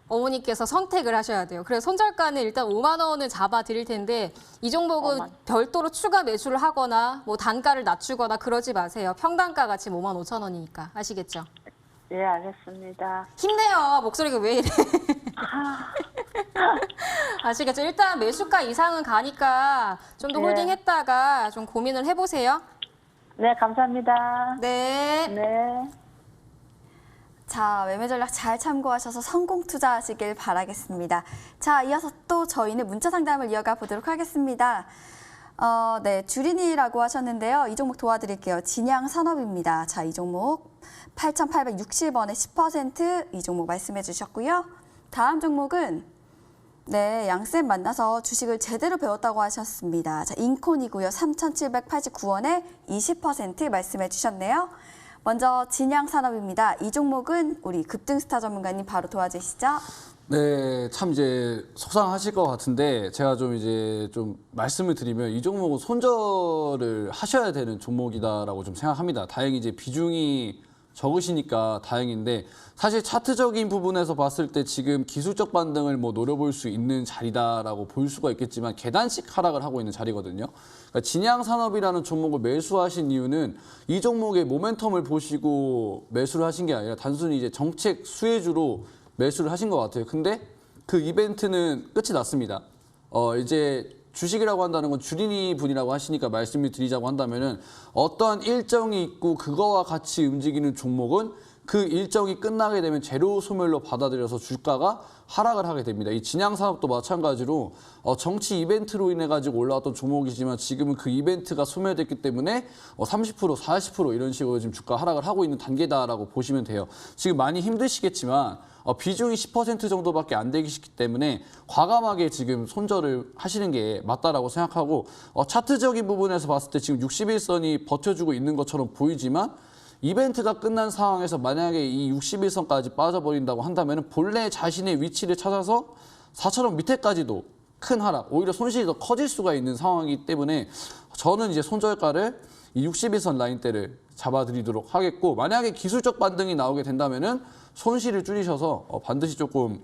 어머니께서 선택을 하셔야 돼요. 그래서 손절가는 일단 5만 원을 잡아 드릴 텐데 이 종목은 별도로 추가 매수를 하거나 뭐 단가를 낮추거나 그러지 마세요. 평단가가 지금 5만 5천 원이니까. 아시겠죠? 예, 알겠습니다. 힘내요. 목소리가 왜 이래. 아시겠죠? 일단 매수가 이상은 가니까 좀 더 홀딩했다가 좀 고민을 해보세요. 네, 감사합니다. 네. 네. 자, 매매 전략 잘 참고하셔서 성공 투자하시길 바라겠습니다. 자, 이어서 또 저희는 문자 상담을 이어가 보도록 하겠습니다. 네, 주린이라고 하셨는데요. 이 종목 도와드릴게요. 진양산업입니다. 자, 이 종목 8,860원에 10% 이 종목 말씀해 주셨고요. 다음 종목은 네, 양쌤 만나서 주식을 제대로 배웠다고 하셨습니다. 자, 인콘이고요. 3,789원에 20% 말씀해 주셨네요. 먼저 진양산업입니다. 이 종목은 우리 급등스타 전문가님 바로 도와주시죠. 네, 참 이제 속상하실 것 같은데 제가 좀 이제 좀 말씀을 드리면 이 종목은 손절을 하셔야 되는 종목이다라고 좀 생각합니다. 다행히 이제 비중이 적으시니까 다행인데 사실 차트적인 부분에서 봤을 때 지금 기술적 반등을 뭐 노려볼 수 있는 자리다라고 볼 수가 있겠지만 계단식 하락을 하고 있는 자리거든요. 그러니까 진양산업이라는 종목을 매수하신 이유는 이 종목의 모멘텀을 보시고 매수를 하신 게 아니라 단순히 이제 정책 수혜주로 매수를 하신 것 같아요. 근데 그 이벤트는 끝이 났습니다. 이제 주식이라고 한다는 건 주린이 분이라고 하시니까 말씀을 드리자고 한다면은 어떠한 일정이 있고 그거와 같이 움직이는 종목은 그 일정이 끝나게 되면 재료 소멸로 받아들여서 주가가 하락을 하게 됩니다. 이 진양산업도 마찬가지로 정치 이벤트로 인해 가지고 올라왔던 종목이지만 지금은 그 이벤트가 소멸됐기 때문에 30%, 40% 이런 식으로 지금 주가 하락을 하고 있는 단계다라고 보시면 돼요. 지금 많이 힘드시겠지만 비중이 10% 정도밖에 안 되시기 때문에 과감하게 지금 손절을 하시는 게 맞다라고 생각하고 차트적인 부분에서 봤을 때 지금 61선이 버텨주고 있는 것처럼 보이지만 이벤트가 끝난 상황에서 만약에 이 61선까지 빠져버린다고 한다면 본래 자신의 위치를 찾아서 4,000원 밑에까지도 큰 하락, 오히려 손실이 더 커질 수가 있는 상황이기 때문에 저는 이제 손절가를 이 61선 라인대를 잡아드리도록 하겠고 만약에 기술적 반등이 나오게 된다면은 손실을 줄이셔서 반드시 조금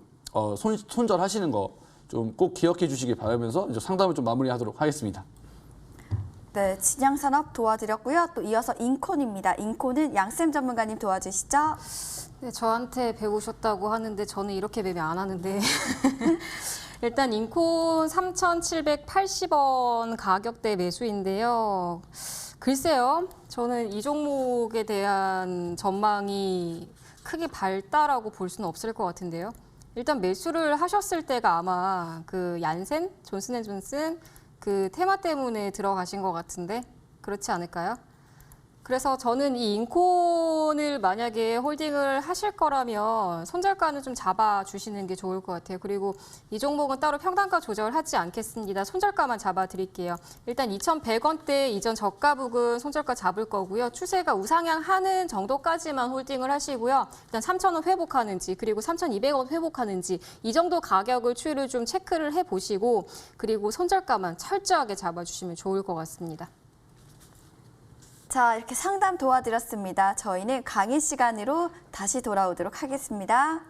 손절하시는 거 좀 꼭 기억해 주시길 바라면서 이제 상담을 좀 마무리하도록 하겠습니다. 네, 진양산업 도와드렸고요. 또 이어서 인콘입니다. 인콘은 양쌤 전문가님 도와주시죠. 네, 저한테 배우셨다고 하는데 저는 이렇게 매매 안 하는데 일단 인콘 3,780원 가격대 매수인데요. 글쎄요, 저는 이 종목에 대한 전망이 크게 밝다라고 볼 수는 없을 것 같은데요. 일단 매수를 하셨을 때가 아마 그 얀센, 존슨앤존슨 그 테마 때문에 들어가신 것 같은데 그렇지 않을까요? 그래서 저는 이 인콘을 만약에 홀딩을 하실 거라면 손절가는 좀 잡아주시는 게 좋을 것 같아요. 그리고 이 종목은 따로 평단가 조절하지 않겠습니다. 손절가만 잡아드릴게요. 일단 2,100원대 이전 저가 부근 손절가 잡을 거고요. 추세가 우상향하는 정도까지만 홀딩을 하시고요. 일단 3,000원 회복하는지 그리고 3,200원 회복하는지 이 정도 가격을 추이를 좀 체크를 해보시고 그리고 손절가만 철저하게 잡아주시면 좋을 것 같습니다. 자, 이렇게 상담 도와드렸습니다. 저희는 강의 시간으로 다시 돌아오도록 하겠습니다.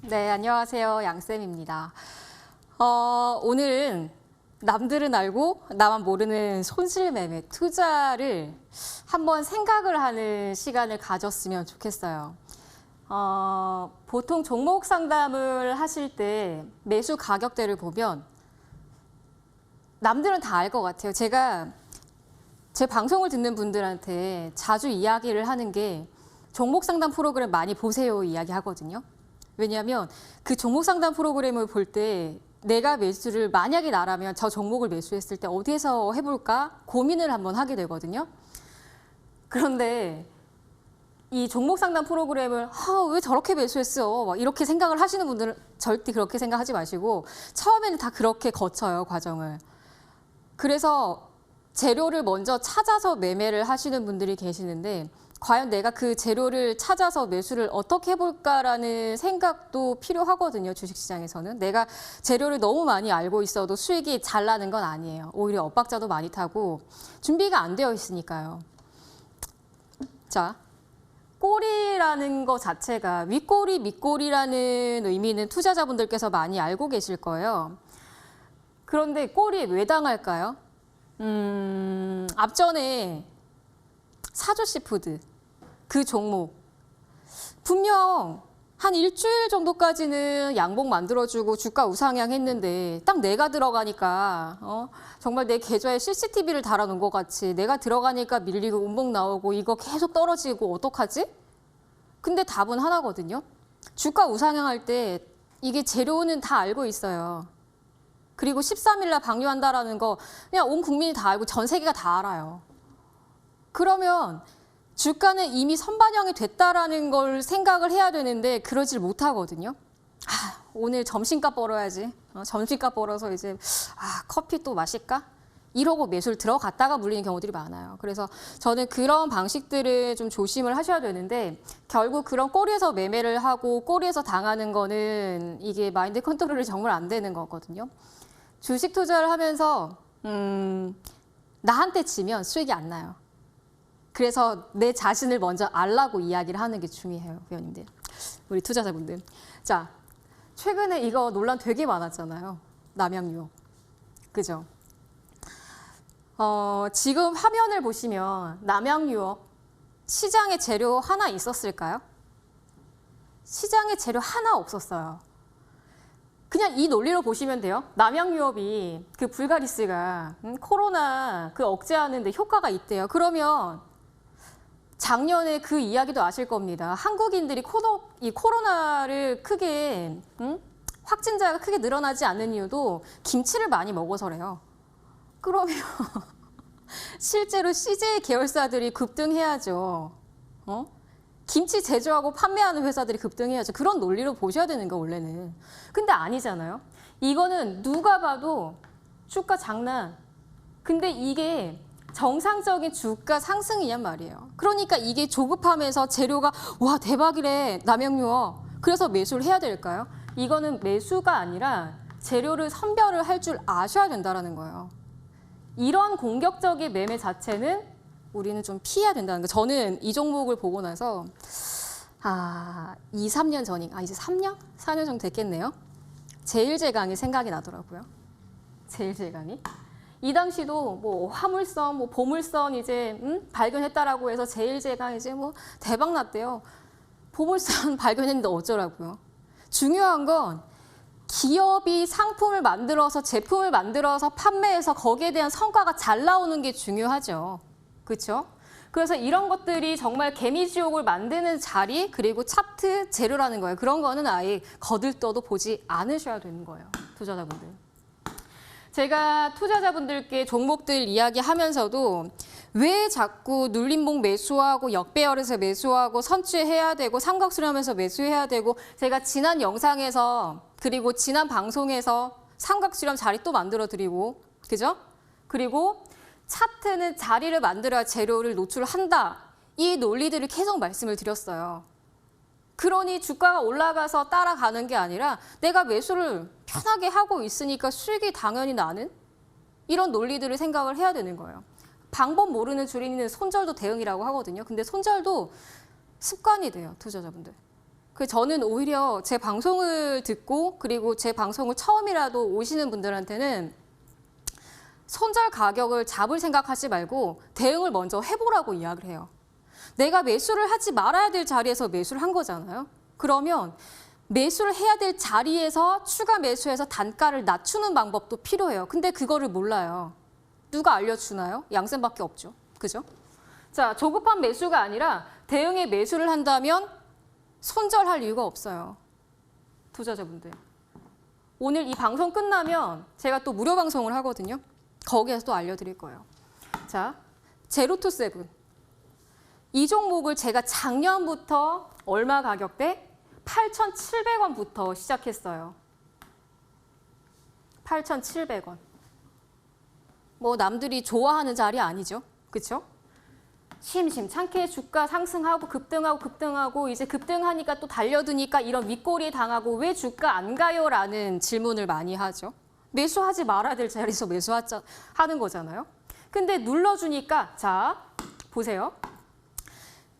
네, 안녕하세요. 양쌤입니다. 오늘은 남들은 알고 나만 모르는 손실 매매 투자를 한번 생각을 하는 시간을 가졌으면 좋겠어요. 보통 종목 상담을 하실 때 매수 가격대를 보면 남들은 다 알 것 같아요. 제가 제 방송을 듣는 분들한테 자주 이야기를 하는 게 종목 상담 프로그램 많이 보세요 이야기 하거든요. 왜냐하면 그 종목 상담 프로그램을 볼 때 내가 매수를 만약에 나라면 저 종목을 매수했을 때 어디에서 해볼까 고민을 한번 하게 되거든요. 그런데 이 종목 상담 프로그램을 왜 저렇게 매수했어? 막 이렇게 생각을 하시는 분들은 절대 그렇게 생각하지 마시고 처음에는 다 그렇게 거쳐요, 과정을. 그래서 재료를 먼저 찾아서 매매를 하시는 분들이 계시는데 과연 내가 그 재료를 찾아서 매수를 어떻게 해볼까라는 생각도 필요하거든요, 주식시장에서는. 내가 재료를 너무 많이 알고 있어도 수익이 잘 나는 건 아니에요. 오히려 엇박자도 많이 타고 준비가 안 되어 있으니까요. 자, 꼬리라는 것 자체가 윗꼬리, 밑꼬리라는 의미는 투자자분들께서 많이 알고 계실 거예요. 그런데 꼬리에 왜 당할까요? 앞전에 사조씨푸드 그 종목 분명 한 일주일 정도까지는 양봉 만들어주고 주가 우상향 했는데 딱 내가 들어가니까 정말 내 계좌에 CCTV를 달아놓은 것 같이 내가 들어가니까 밀리고 운봉 나오고 이거 계속 떨어지고 어떡하지? 근데 답은 하나거든요. 주가 우상향할 때 이게 재료는 다 알고 있어요. 그리고 13일 날 방류한다라는 거 그냥 온 국민이 다 알고 전 세계가 다 알아요. 그러면 주가는 이미 선반영이 됐다라는 걸 생각을 해야 되는데 그러질 못하거든요. 오늘 점심값 벌어야지. 점심값 벌어서 이제 커피 또 마실까? 이러고 매수를 들어갔다가 물리는 경우들이 많아요. 그래서 저는 그런 방식들을 좀 조심을 하셔야 되는데 결국 그런 꼬리에서 매매를 하고 꼬리에서 당하는 거는 이게 마인드 컨트롤이 정말 안 되는 거거든요. 주식 투자를 하면서 나한테 치면 수익이 안 나요. 그래서 내 자신을 먼저 알라고 이야기를 하는 게 중요해요, 회원님들. 우리 투자자분들. 자, 최근에 이거 논란 되게 많았잖아요. 남양유업. 그죠? 지금 화면을 보시면 남양유업 시장에 재료 하나 있었을까요? 시장에 재료 하나 없었어요. 그냥 이 논리로 보시면 돼요. 남양유업이 그 불가리스가 코로나 그 억제하는데 효과가 있대요. 그러면 작년에 그 이야기도 아실 겁니다. 한국인들이 이 코로나를 크게 확진자가 크게 늘어나지 않는 이유도 김치를 많이 먹어서래요. 그러면 실제로 CJ 계열사들이 급등해야죠. 김치 제조하고 판매하는 회사들이 급등해야죠. 그런 논리로 보셔야 되는 거 원래는. 근데 아니잖아요. 이거는 누가 봐도 주가 장난. 근데 이게 정상적인 주가 상승이란 말이에요. 그러니까 이게 조급하면서 재료가 와 대박이래 남양유업. 그래서 매수를 해야 될까요? 이거는 매수가 아니라 재료를 선별을 할 줄 아셔야 된다는 거예요. 이런 공격적인 매매 자체는 우리는 좀 피해야 된다는 거. 저는 이 종목을 보고 나서 2, 3년 전인가 이제 3년? 4년 정도 됐겠네요. 제일제강이 생각이 나더라고요. 제일제강이. 이 당시도 뭐 화물선, 뭐 보물선 이제 발견했다라고 해서 제일제강 이제 뭐 대박 났대요. 보물선 발견했는데 어쩌라고요. 중요한 건 기업이 상품을 만들어서 제품을 만들어서 판매해서 거기에 대한 성과가 잘 나오는 게 중요하죠. 그렇죠? 그래서 이런 것들이 정말 개미지옥을 만드는 자리 그리고 차트 재료라는 거예요. 그런 거는 아예 거들떠도 보지 않으셔야 되는 거예요. 투자자분들. 제가 투자자분들께 종목들 이야기하면서도 왜 자꾸 눌림목 매수하고 역배열에서 매수하고 선취해야 되고 삼각수렴해서 매수해야 되고 제가 지난 영상에서 그리고 지난 방송에서 삼각수렴 자리 또 만들어 드리고 그죠? 그리고 차트는 자리를 만들어야 재료를 노출한다. 이 논리들을 계속 말씀을 드렸어요. 그러니 주가가 올라가서 따라가는 게 아니라 내가 매수를 편하게 하고 있으니까 수익이 당연히 나는 이런 논리들을 생각을 해야 되는 거예요. 방법 모르는 주린이는 손절도 대응이라고 하거든요. 근데 손절도 습관이 돼요, 투자자분들. 그래서 저는 오히려 제 방송을 듣고 그리고 제 방송을 처음이라도 오시는 분들한테는 손절 가격을 잡을 생각하지 말고 대응을 먼저 해보라고 이야기를 해요. 내가 매수를 하지 말아야 될 자리에서 매수를 한 거잖아요. 그러면 매수를 해야 될 자리에서 추가 매수해서 단가를 낮추는 방법도 필요해요. 근데 그거를 몰라요. 누가 알려주나요? 양쌤밖에 없죠. 그죠? 자, 조급한 매수가 아니라 대응에 매수를 한다면 손절할 이유가 없어요. 투자자분들. 오늘 이 방송 끝나면 제가 또 무료 방송을 하거든요. 거기에서 또 알려드릴 거예요. 자, 제로투세븐. 이 종목을 제가 작년부터 얼마 가격대? 8,700원부터 시작했어요. 8,700원. 뭐 남들이 좋아하는 자리 아니죠. 그렇죠? 심심찮게 주가 상승하고 급등하고 이제 급등하니까 또 달려드니까 이런 윗꼬리에 당하고 왜 주가 안 가요? 라는 질문을 많이 하죠. 매수하지 말아야 될 자리에서 매수하는 거잖아요. 근데 눌러주니까 자 보세요.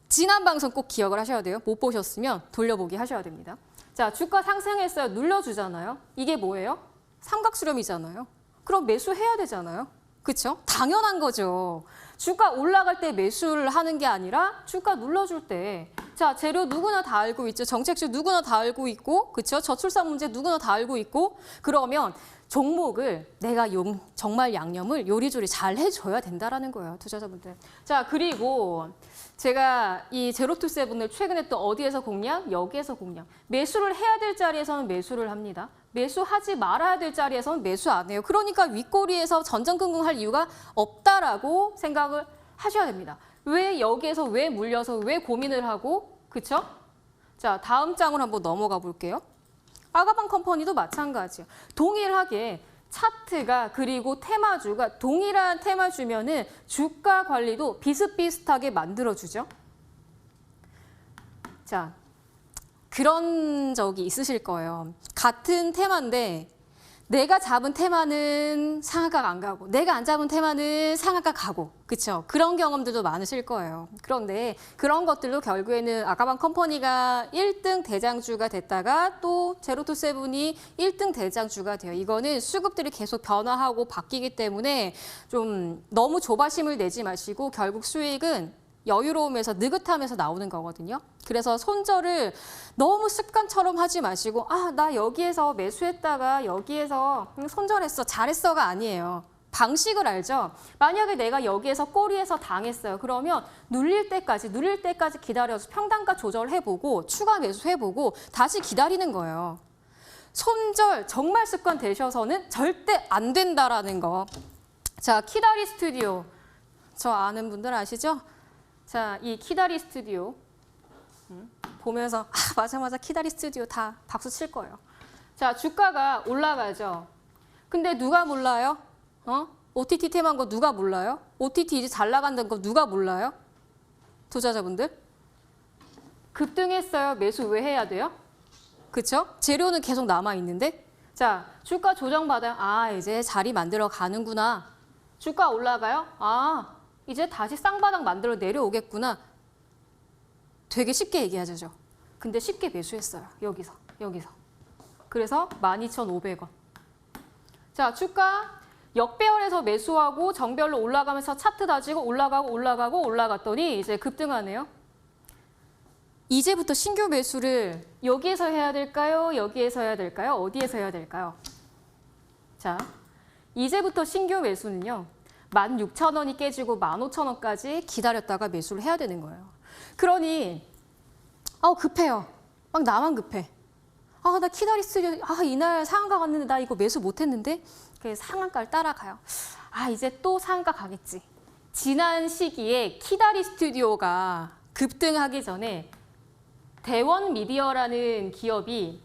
지난 방송 꼭 기억을 하셔야 돼요. 못 보셨으면 돌려보기 하셔야 됩니다. 자, 주가 상승했어요. 눌러주잖아요. 이게 뭐예요? 삼각수렴이잖아요. 그럼 매수해야 되잖아요. 그렇죠? 당연한 거죠. 주가 올라갈 때 매수를 하는 게 아니라 주가 눌러줄 때 자, 재료 누구나 다 알고 있죠. 정책주 누구나 다 알고 있고 그렇죠? 저출산 문제 누구나 다 알고 있고 그러면 종목을 내가 정말 양념을 요리조리 잘 해줘야 된다라는 거예요. 투자자분들. 자, 그리고 제가 이 제로투세븐을 최근에 또 어디에서 공략? 여기에서 공략. 매수를 해야 될 자리에서는 매수를 합니다. 매수하지 말아야 될 자리에서는 매수 안 해요. 그러니까 윗꼬리에서 전전긍긍할 이유가 없다라고 생각을 하셔야 됩니다. 왜 여기에서 왜 물려서 왜 고민을 하고 그쵸? 자, 다음 장으로 한번 넘어가 볼게요. 아가방 컴퍼니도 마찬가지예요. 동일하게 차트가 그리고 테마주가 동일한 테마주면은 주가 관리도 비슷비슷하게 만들어주죠. 자, 그런 적이 있으실 거예요. 같은 테마인데 내가 잡은 테마는 상한가가 안 가고 내가 안 잡은 테마는 상한가 가고 그렇죠? 그런 경험들도 많으실 거예요. 그런데 그런 것들도 결국에는 아가방 컴퍼니가 1등 대장주가 됐다가 또 제로투세븐이 1등 대장주가 돼요. 이거는 수급들이 계속 변화하고 바뀌기 때문에 좀 너무 조바심을 내지 마시고 결국 수익은 여유로움에서 느긋함에서 나오는 거거든요. 그래서 손절을 너무 습관처럼 하지 마시고 나 여기에서 매수했다가 여기에서 손절했어, 잘했어가 아니에요. 방식을 알죠? 만약에 내가 여기에서 꼬리에서 당했어요. 그러면 눌릴 때까지 기다려서 평단가 조절해보고 추가 매수해보고 다시 기다리는 거예요. 손절 정말 습관 되셔서는 절대 안 된다라는 거. 자, 키다리 스튜디오. 저 아는 분들 아시죠? 자, 이 키다리 스튜디오 보면서 맞아 키다리 스튜디오 다 박수 칠 거예요. 자, 주가가 올라가죠. 근데 누가 몰라요? OTT 템한 거 누가 몰라요? OTT 이제 잘 나간다는 거 누가 몰라요? 투자자분들? 급등했어요. 매수 왜 해야 돼요? 그쵸? 재료는 계속 남아있는데? 자, 주가 조정받아요. 이제 자리 만들어 가는구나. 주가 올라가요? 이제 다시 쌍바닥 만들어 내려오겠구나. 되게 쉽게 얘기하죠. 근데 쉽게 매수했어요. 여기서. 그래서 12,500원. 자, 주가 역배열에서 매수하고 정별로 올라가면서 차트 다지고 올라갔더니 이제 급등하네요. 이제부터 신규 매수를 여기에서 해야 될까요? 여기에서 해야 될까요? 어디에서 해야 될까요? 자, 이제부터 신규 매수는요. 16,000원이 깨지고 15,000원까지 기다렸다가 매수를 해야 되는 거예요. 그러니 급해요. 막 나만 급해. 나 키다리 스튜디오 이날 상한가 갔는데 나 이거 매수 못했는데 그래서 상한가를 따라가요. 이제 또 상한가 가겠지. 지난 시기에 키다리 스튜디오가 급등하기 전에 대원 미디어라는 기업이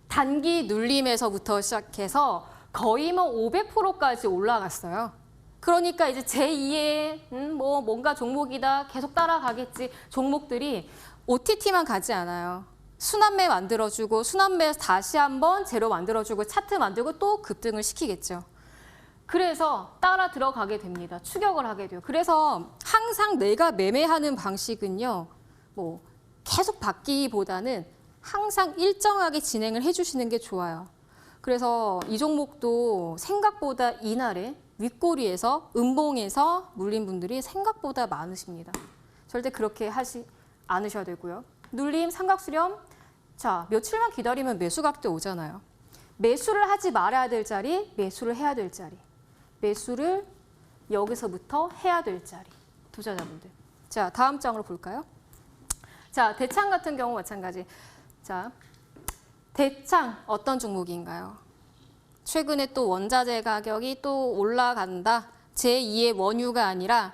단기 눌림에서부터 시작해서 거의 500%까지 올라갔어요. 그러니까 이제 제2의 뭔가 종목이다 계속 따라가겠지. 종목들이 OTT만 가지 않아요. 순환매 만들어주고 순환매에서 다시 한번 재료 만들어주고 차트 만들고 또 급등을 시키겠죠. 그래서 따라 들어가게 됩니다. 추격을 하게 돼요. 그래서 항상 내가 매매하는 방식은요. 계속 바뀌기보다는 항상 일정하게 진행을 해주시는 게 좋아요. 그래서 이 종목도 생각보다 이날에 윗꼬리에서 음봉에서 물린 분들이 생각보다 많으십니다. 절대 그렇게 하지 않으셔야 되고요. 눌림, 삼각수렴. 자, 며칠만 기다리면 매수각도 오잖아요. 매수를 하지 말아야 될 자리, 매수를 해야 될 자리. 매수를 여기서부터 해야 될 자리. 투자자분들. 자, 다음 장으로 볼까요? 자, 대창 같은 경우 마찬가지. 자, 대창 어떤 종목인가요? 최근에 또 원자재 가격이 또 올라간다. 제2의 원유가 아니라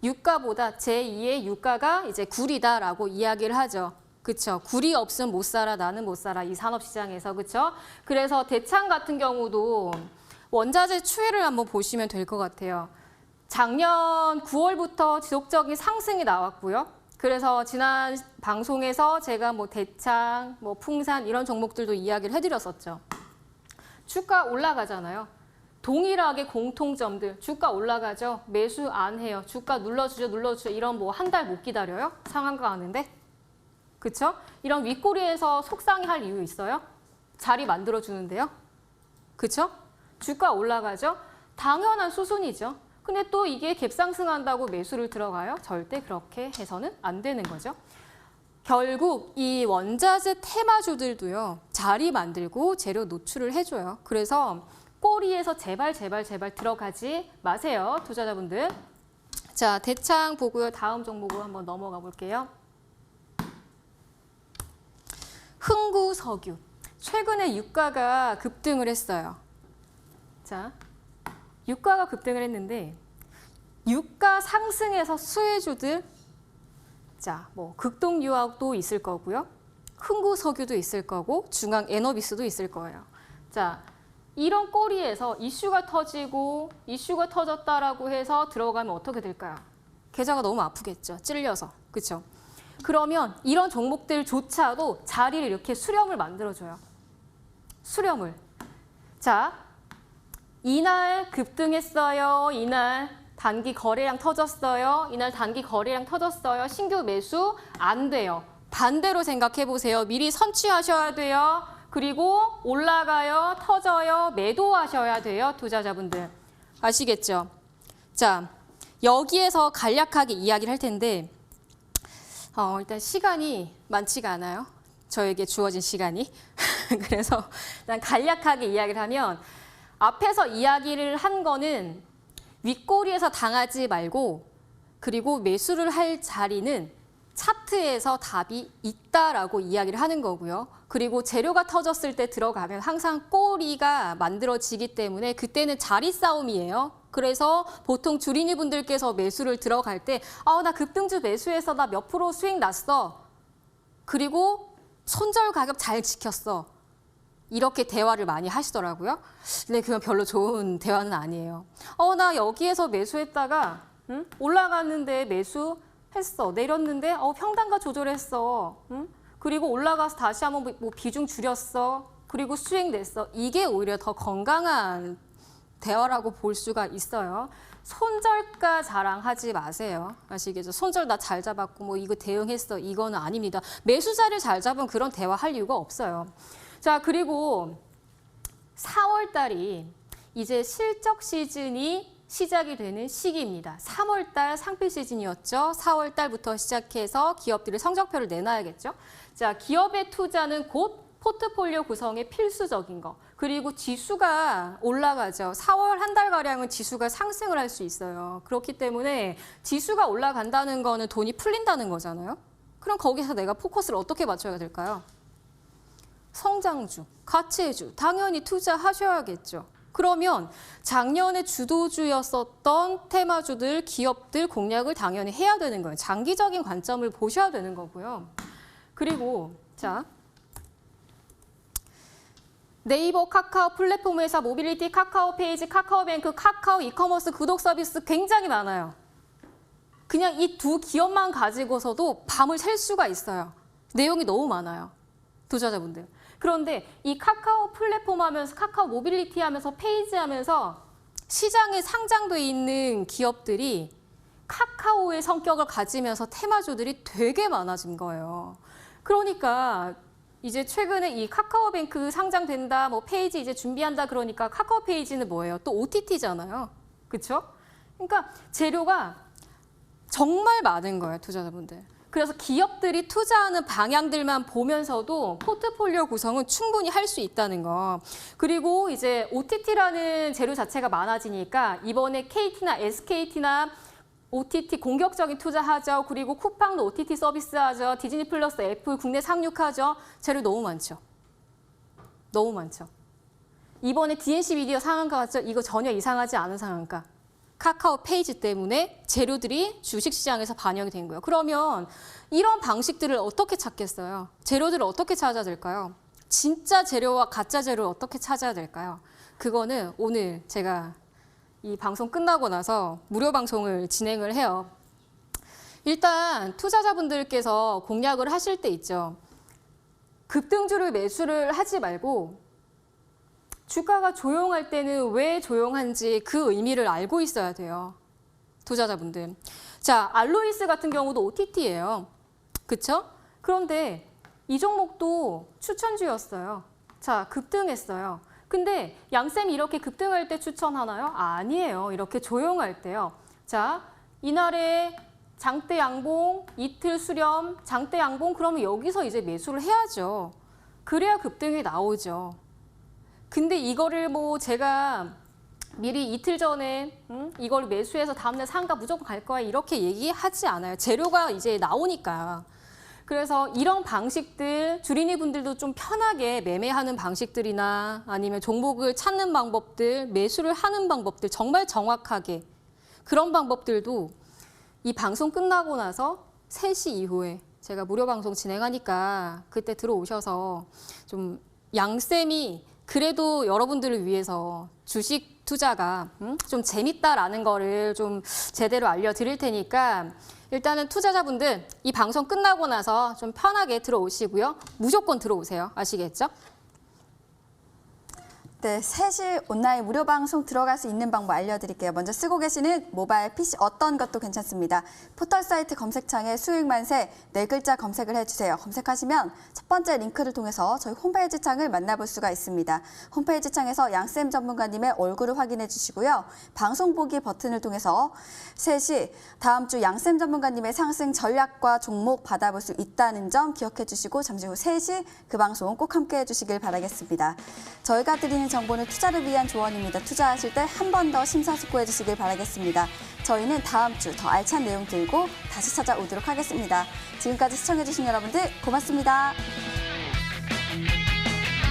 유가보다 제2의 유가가 이제 구리다라고 이야기를 하죠. 그렇죠. 구리 없으면 못 살아, 나는 못 살아. 이 산업시장에서. 그렇죠. 그래서 대창 같은 경우도 원자재 추이를 한번 보시면 될 것 같아요. 작년 9월부터 지속적인 상승이 나왔고요. 그래서 지난 방송에서 제가 대창, 풍산 이런 종목들도 이야기를 해드렸었죠. 주가 올라가잖아요. 동일하게 공통점들. 주가 올라가죠. 매수 안 해요. 주가 눌러주죠. 이런 한 달 못 기다려요? 상한가 가는데. 그쵸? 이런 윗꼬리에서 속상해할 이유 있어요? 자리 만들어주는데요. 그쵸? 주가 올라가죠. 당연한 수순이죠. 근데 또 이게 갭상승한다고 매수를 들어가요? 절대 그렇게 해서는 안 되는 거죠. 결국 이 원자재 테마주들도요. 자리 만들고 재료 노출을 해줘요. 그래서 꼬리에서 제발 들어가지 마세요. 투자자분들. 자, 대창 보고요. 다음 종목으로 한번 넘어가 볼게요. 흥구석유. 최근에 유가가 급등을 했어요. 자, 유가가 급등을 했는데 유가 상승에서 수혜주들 자, 극동유화도 있을 거고요. 흥구석유도 있을 거고 중앙에너비스도 있을 거예요. 자, 이런 꼬리에서 이슈가 터졌다라고 해서 들어가면 어떻게 될까요? 계좌가 너무 아프겠죠. 찔려서. 그렇죠? 그러면 이런 종목들조차도 자리를 이렇게 수렴을 만들어줘요. 수렴을. 자, 이날 급등했어요. 이날 단기 거래량 터졌어요. 이날 단기 거래량 터졌어요. 신규 매수 안 돼요. 반대로 생각해 보세요. 미리 선취하셔야 돼요. 그리고 올라가요. 터져요. 매도하셔야 돼요. 투자자분들. 아시겠죠? 자, 여기에서 간략하게 이야기를 할 텐데 일단 시간이 많지가 않아요. 저에게 주어진 시간이. 그래서 일단 간략하게 이야기를 하면 앞에서 이야기를 한 거는 윗꼬리에서 당하지 말고 그리고 매수를 할 자리는 차트에서 답이 있다라고 이야기를 하는 거고요. 그리고 재료가 터졌을 때 들어가면 항상 꼬리가 만들어지기 때문에 그때는 자리 싸움이에요. 그래서 보통 주린이 분들께서 매수를 들어갈 때 나 급등주 매수해서 나 몇 프로 수익 났어. 그리고 손절 가격 잘 지켰어. 이렇게 대화를 많이 하시더라고요. 근데 그건 별로 좋은 대화는 아니에요. 나 여기에서 매수했다가 올라갔는데 매수했어. 내렸는데 평단가 조절했어. 그리고 올라가서 다시 한번 뭐 비중 줄였어. 그리고 수익 냈어. 이게 오히려 더 건강한 대화라고 볼 수가 있어요. 손절가 자랑하지 마세요. 아시겠죠? 손절 나 잘 잡았고 뭐 이거 대응했어. 이거는 아닙니다. 매수자를 잘 잡은 그런 대화 할 이유가 없어요. 자, 그리고 4월 달이 이제 실적 시즌이 시작이 되는 시기입니다. 3월 달 상필 시즌이었죠. 4월 달부터 시작해서 기업들이 성적표를 내놔야겠죠. 자, 기업의 투자는 곧 포트폴리오 구성에 필수적인 거. 그리고 지수가 올라가죠. 4월 한 달가량은 지수가 상승을 할 수 있어요. 그렇기 때문에 지수가 올라간다는 거는 돈이 풀린다는 거잖아요. 그럼 거기서 내가 포커스를 어떻게 맞춰야 될까요? 성장주, 가치주, 당연히 투자하셔야겠죠. 그러면 작년에 주도주였었던 테마주들, 기업들 공략을 당연히 해야 되는 거예요. 장기적인 관점을 보셔야 되는 거고요. 그리고 자, 네이버, 카카오 플랫폼 회사, 모빌리티, 카카오 페이지, 카카오뱅크, 카카오 이커머스 구독 서비스 굉장히 많아요. 그냥 이 두 기업만 가지고서도 밤을 샐 수가 있어요. 내용이 너무 많아요. 투자자분들. 그런데 이 카카오 플랫폼 하면서 카카오 모빌리티 하면서 페이지 하면서 시장에 상장돼 있는 기업들이 카카오의 성격을 가지면서 테마주들이 되게 많아진 거예요. 그러니까 이제 최근에 이 카카오뱅크 상장된다, 뭐 페이지 이제 준비한다 그러니까 카카오 페이지는 뭐예요? 또 OTT잖아요. 그렇죠? 그러니까 재료가 정말 많은 거예요, 투자자분들. 그래서 기업들이 투자하는 방향들만 보면서도 포트폴리오 구성은 충분히 할 수 있다는 거. 그리고 이제 OTT라는 재료 자체가 많아지니까 이번에 KT나 SKT나 OTT 공격적인 투자하죠. 그리고 쿠팡도 OTT 서비스 하죠. 디즈니 플러스 애플 국내 상륙하죠. 재료 너무 많죠. 너무 많죠. 이번에 DNC 미디어 상한가 같죠. 이거 전혀 이상하지 않은 상한가. 카카오 페이지 때문에 재료들이 주식시장에서 반영이 된 거예요. 그러면 이런 방식들을 어떻게 찾겠어요? 재료들을 어떻게 찾아야 될까요? 진짜 재료와 가짜 재료를 어떻게 찾아야 될까요? 그거는 오늘 제가 이 방송 끝나고 나서 무료 방송을 진행을 해요. 일단 투자자분들께서 공략을 하실 때 있죠. 급등주를 매수를 하지 말고 주가가 조용할 때는 왜 조용한지 그 의미를 알고 있어야 돼요. 투자자분들. 자, 알로이스 같은 경우도 OTT예요. 그쵸? 그런데 이 종목도 추천주였어요. 자, 급등했어요. 근데 양쌤이 이렇게 급등할 때 추천하나요? 아니에요. 이렇게 조용할 때요. 자, 이날에 장대 양봉, 이틀 수렴, 장대 양봉 그러면 여기서 이제 매수를 해야죠. 그래야 급등이 나오죠. 근데 이거를 뭐 제가 미리 이틀 전에 이걸 매수해서 다음날 상가 무조건 갈 거야 이렇게 얘기하지 않아요. 재료가 이제 나오니까. 그래서 이런 방식들 주린이 분들도 좀 편하게 매매하는 방식들이나 아니면 종목을 찾는 방법들, 매수를 하는 방법들 정말 정확하게 그런 방법들도 이 방송 끝나고 나서 3시 이후에 제가 무료 방송 진행하니까 그때 들어오셔서 좀 양쌤이 그래도 여러분들을 위해서 주식 투자가 좀 재밌다라는 거를 좀 제대로 알려드릴 테니까 일단은 투자자분들 이 방송 끝나고 나서 좀 편하게 들어오시고요. 무조건 들어오세요. 아시겠죠? 네, 3시 온라인 무료 방송 들어갈 수 있는 방법 알려드릴게요. 먼저 쓰고 계시는 모바일 PC 어떤 것도 괜찮습니다. 포털 사이트 검색창에 수익만세 4글자 검색을 해주세요. 검색하시면 첫 번째 링크를 통해서 저희 홈페이지 창을 만나볼 수가 있습니다. 홈페이지 창에서 양쌤 전문가님의 얼굴을 확인해 주시고요. 방송 보기 버튼을 통해서 3시 다음 주 양쌤 전문가님의 상승 전략과 종목 받아볼 수 있다는 점 기억해 주시고 잠시 후 3시 그 방송 꼭 함께 해주시길 바라겠습니다. 저희가 드리는 정보는 투자를 위한 조언입니다. 투자하실 때 한 번 더 심사숙고해 주시길 바라겠습니다. 저희는 다음 주 더 알찬 내용 들고 다시 찾아오도록 하겠습니다. 지금까지 시청해 주신 여러분들 고맙습니다.